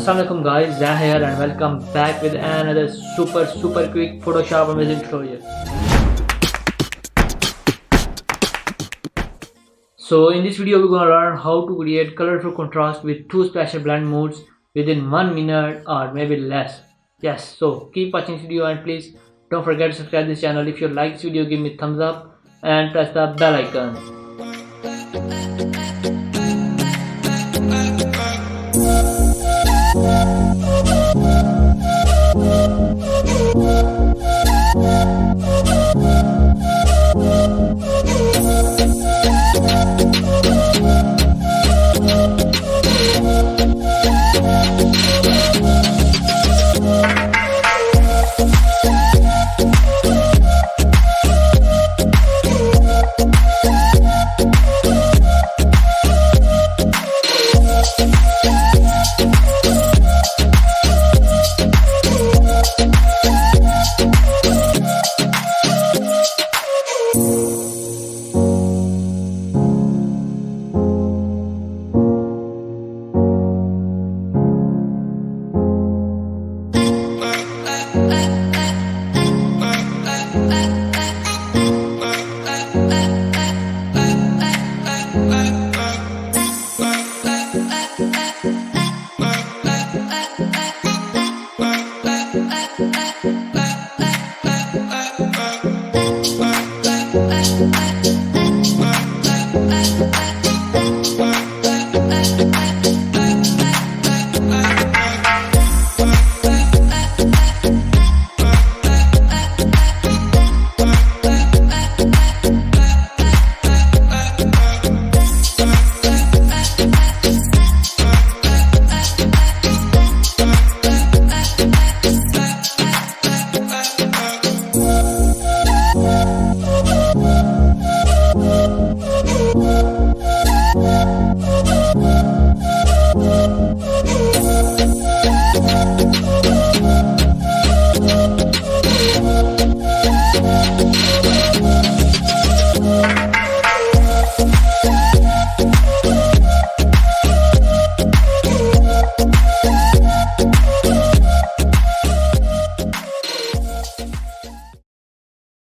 Assalamualaikum guys, Zah here and welcome back with another super quick Photoshop amazing tutorial. So in this video we're gonna learn how to create colorful contrast with two special blend modes within 1 minute or maybe less. Yes, so keep watching this video and please don't forget to subscribe this channel. If you like this video, give me a thumbs up and press the bell icon.